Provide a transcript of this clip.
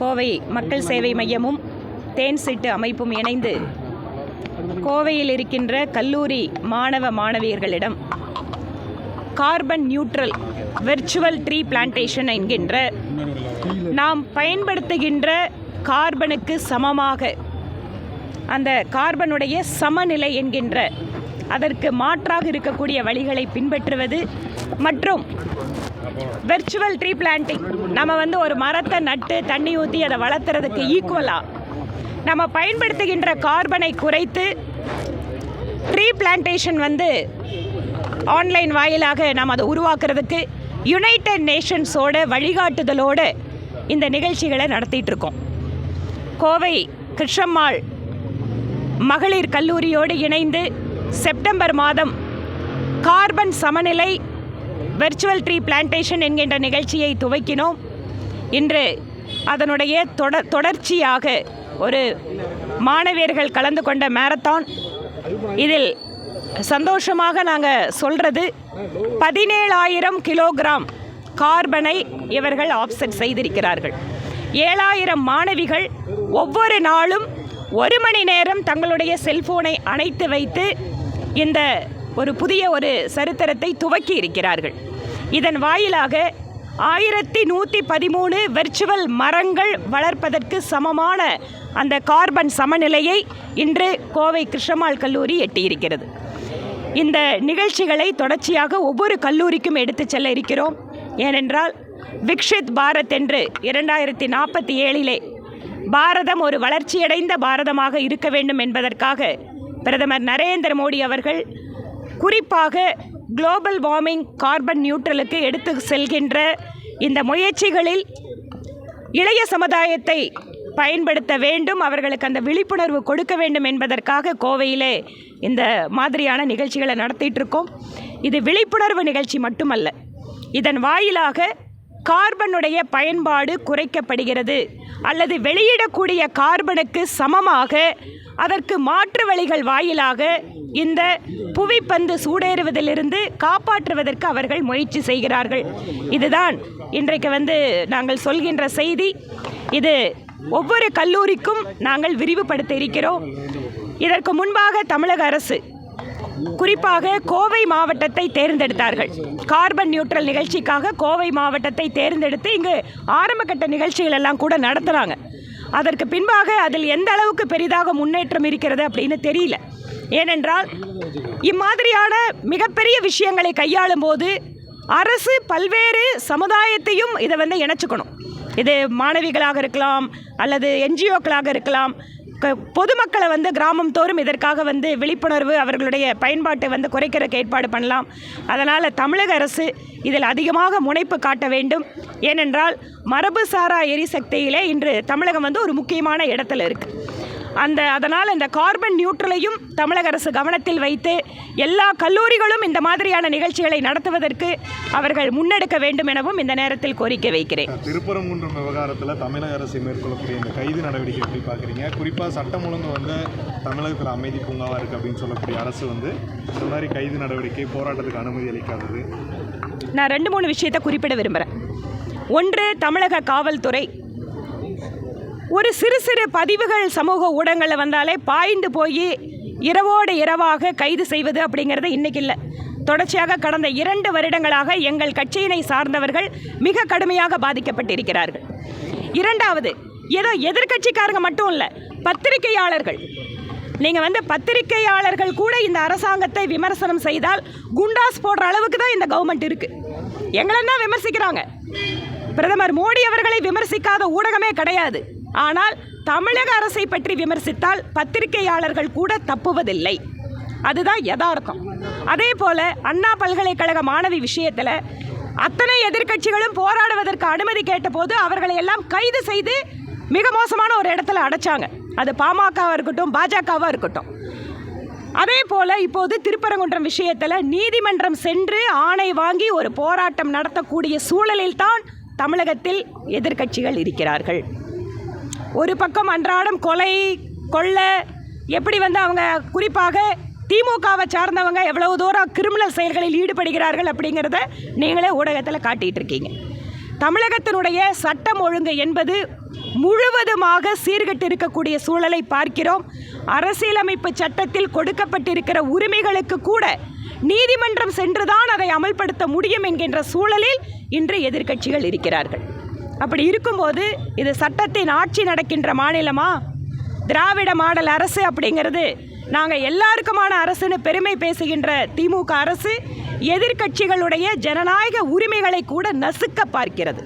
கோவை மக்கள் சேவை மையமும் தேன் சிட்டு அமைப்பும் இணைந்து கோவையில் இருக்கின்ற கல்லூரி மாணவ மாணவியர்களிடம் carbon neutral virtual tree plantation என்கின்ற நாம் பயன்படுத்துகின்ற கார்பனுக்கு சமமாக அந்த கார்பனுடைய சமநிலை என்கின்ற அதற்கு மாற்றாக இருக்கக்கூடிய வழிகளை பின்பற்றுவது மற்றும் வெர்ச்சுவல் ட்ரீ பிளான்டிங் நம்ம ஒரு மரத்தை நட்டு தண்ணி ஊற்றி அதை வளர்த்துறதுக்கு ஈக்குவலாக நம்ம பயன்படுத்துகின்ற கார்பனை குறைத்து ட்ரீ பிளான்டேஷன் ஆன்லைன் வாயிலாக நாம் அதை உருவாக்குறதுக்கு யுனைடெட் நேஷன்ஸோட வழிகாட்டுதலோடு இந்த நிகழ்ச்சிகளை நடத்திட்டுருக்கோம். கோவை கிருஷ்ணம்மாள் மகளிர் கல்லூரியோடு இணைந்து செப்டம்பர் மாதம் கார்பன் சமநிலை வெர்ச்சுவல் ட்ரீ பிளான்டேஷன் என்கின்ற நிகழ்ச்சியை துவக்கினோம். இன்று அதனுடைய தொடர்ச்சியாக ஒரு மாணவியர்கள் கலந்து கொண்ட மேரத்தான். இதில் சந்தோஷமாக நாங்கள் சொல்கிறது 17,000 கிலோகிராம் கார்பனை இவர்கள் ஆஃப்செட் செய்திருக்கிறார்கள். 7,000 மாணவிகள் ஒவ்வொரு நாளும் 1 மணி நேரம் தங்களுடைய செல்போனை அணைத்து வைத்து இந்த ஒரு புதிய சரித்திரத்தை துவக்கி இருக்கிறார்கள். இதன் வாயிலாக 1113 வெர்ச்சுவல் மரங்கள் வளர்ப்பதற்கு சமமான அந்த கார்பன் சமநிலையை இன்று கோவை கிருஷ்ணம்மாள் கல்லூரி எட்டியிருக்கிறது. இந்த நிகழ்ச்சிகளை தொடர்ச்சியாக ஒவ்வொரு கல்லூரிக்கும் எடுத்து செல்ல இருக்கிறோம். ஏனென்றால் விக்ஷித் பாரத் என்று 2047 பாரதம் ஒரு வளர்ச்சியடைந்த பாரதமாக இருக்க வேண்டும் என்பதற்காக பிரதமர் நரேந்திர மோடி அவர்கள் குறிப்பாக குளோபல் வார்மிங் கார்பன் நியூட்ரலுக்கு எடுத்து செல்கின்ற இந்த முயற்சிகளில் இளைய சமுதாயத்தை பயன்படுத்த வேண்டும், அவர்களுக்கு அந்த விழிப்புணர்வு கொடுக்க வேண்டும் என்பதற்காக கோவையிலே இந்த மாதிரியான நிகழ்ச்சிகளை நடத்திட்டுருக்கோம். இது விழிப்புணர்வு நிகழ்ச்சி மட்டுமல்ல, இதன் வாயிலாக கார்பனுடைய பயன்பாடு குறைக்கப்படுகிறது அல்லது வெளியிடக்கூடிய கார்பனுக்கு சமமாக அதற்கு மாற்று வழிகள் வாயிலாக இந்த புவிப்பந்து சூடேறுவதிலிருந்து காப்பாற்றுவதற்கு அவர்கள் முயற்சி செய்கிறார்கள். இதுதான் இன்றைக்கு நாங்கள் சொல்கின்ற செய்தி. இது ஒவ்வொரு கல்லூரிக்கும் நாங்கள் விரிவுபடுத்த இருக்கிறோம். இதற்கு முன்பாக தமிழக அரசு குறிப்பாக கோவை மாவட்டத்தை தேர்ந்தெடுத்தார்கள். கார்பன் நியூட்ரல் நிகழ்ச்சிக்காக கோவை மாவட்டத்தை தேர்ந்தெடுத்து இங்கு ஆரம்பகட்ட நிகழ்ச்சிகள் எல்லாம் கூட நடத்துகிறாங்க. அதற்கு பின்பாக அதில் எந்த அளவுக்கு பெரிதாக முன்னேற்றம் இருக்கிறது அப்படின்னு தெரியல. ஏனென்றால் இம்மாதிரியான மிகப்பெரிய விஷயங்களை கையாளும் போது அரசு பல்வேறு சமுதாயத்தையும் இதை இணைச்சிக்கணும். இது மாணவிகளாக இருக்கலாம் அல்லது என்ஜிஓக்களாக இருக்கலாம். பொதுமக்களை கிராமம் தோறும் இதற்காக விழிப்புணர்வு அவர்களுடைய பயன்பாட்டை குறைக்கிறதுக்கு ஏற்பாடு பண்ணலாம். அதனால் தமிழக அரசு இதில் அதிகமாக முனைப்பு காட்ட வேண்டும். ஏனென்றால் மரபுசாரா எரிசக்தியிலே இன்று தமிழகம் ஒரு முக்கியமான இடத்துல இருக்குது. அதனால் இந்த கார்பன் நியூட்ரலையும் தமிழக அரசு கவனத்தில் வைத்து எல்லா கல்லூரிகளும் இந்த மாதிரியான நிகழ்ச்சிகளை நடத்துவதற்கு அவர்கள் முன்னெடுக்க வேண்டும் எனவும் இந்த நேரத்தில் கோரிக்கை வைக்கிறேன். திருப்பரங்குன்றம் விவகாரத்தில் தமிழக அரசு மேற்கொள்ளக்கூடிய இந்த கைது நடவடிக்கை எப்படி பார்க்குறீங்க? குறிப்பாக சட்டம் ஒழுங்கு தமிழகத்தில் அமைதி பூங்காவாக இருக்குது அப்படின்னு சொல்லக்கூடிய அரசு இந்த மாதிரி கைது நடவடிக்கை போராட்டத்துக்கு அனுமதி அளிக்காதது. நான் 2-3 விஷயத்தை குறிப்பிட விரும்புகிறேன். ஒன்று, தமிழக காவல்துறை ஒரு சிறு சிறு பதிவுகள் சமூக ஊடகங்களில் வந்தாலே பாய்ந்து போய் இரவோடு இரவாக கைது செய்வது அப்படிங்கிறது இன்றைக்கி இல்லை. தொடர்ச்சியாக கடந்த 2 வருடங்களாக எங்கள் கட்சியினை சார்ந்தவர்கள் மிக கடுமையாக பாதிக்கப்பட்டிருக்கிறார்கள். இரண்டாவது, ஏதோ எதிர்கட்சிக்காரங்க மட்டும் இல்லை, பத்திரிகையாளர்கள். நீங்கள் பத்திரிகையாளர்கள் கூட இந்த அரசாங்கத்தை விமர்சனம் செய்தால் குண்டாஸ் போடுற அளவுக்கு தான் இந்த கவர்மெண்ட் இருக்குது. எங்களென்னா விமர்சிக்கிறாங்க. பிரதமர் மோடி அவர்களை விமர்சிக்காத ஊடகமே கிடையாது. ஆனால் தமிழக அரசை பற்றி விமர்சித்தால் பத்திரிகையாளர்கள் கூட தப்புவதில்லை. அதுதான் யதார்த்தம். அதே போல் அண்ணா பல்கலைக்கழக மாணவி விஷயத்தில் அத்தனை எதிர்க்கட்சிகளும் போராடுவதற்கு அனுமதி கேட்டபோது அவர்களை எல்லாம் கைது செய்து மிக மோசமான ஒரு இடத்துல அடைச்சாங்க. அது பாமகவாக இருக்கட்டும், பாஜகவாக இருக்கட்டும். அதே போல் இப்போது திருப்பரங்குன்றம் விஷயத்தில் நீதிமன்றம் சென்று ஆணை வாங்கி ஒரு போராட்டம் நடத்தக்கூடிய சூழலில்தான் தமிழகத்தில் எதிர்க்கட்சிகள் இருக்கிறார்கள். ஒரு பக்கம் அன்றாடம் கொலை கொள்ளை எப்படி அவங்க குறிப்பாக திமுகவை சார்ந்தவங்க எவ்வளவு தூரம் கிரிமினல் செயல்களில் ஈடுபடுகிறார்கள் அப்படிங்கிறத நீங்களே ஊடகத்தில் காட்டிகிட்டு இருக்கீங்க. தமிழகத்தினுடைய சட்டம் ஒழுங்கு என்பது முழுவதுமாக சீர்கெட்டு இருக்கக்கூடிய சூழலை பார்க்கிறோம். அரசியலமைப்பு சட்டத்தில் கொடுக்கப்பட்டிருக்கிற உரிமைகளுக்கு கூட நீதிமன்றம் சென்றுதான் அதை அமல்படுத்த முடியும் என்கின்ற சூழலில் இன்று எதிர்க்கட்சிகள் இருக்கிறார்கள். அப்படி இருக்கும்போது இது சட்டத்தின் ஆட்சி நடக்கின்ற மாநிலமா? திராவிட மாடல் அரசு அப்படிங்கிறது நாங்கள் எல்லாருக்குமான அரசுன்னு பெருமை பேசுகின்ற திமுக அரசு எதிர்க்கட்சிகளுடைய ஜனநாயக உரிமைகளை கூட நசுக்க பார்க்கிறது.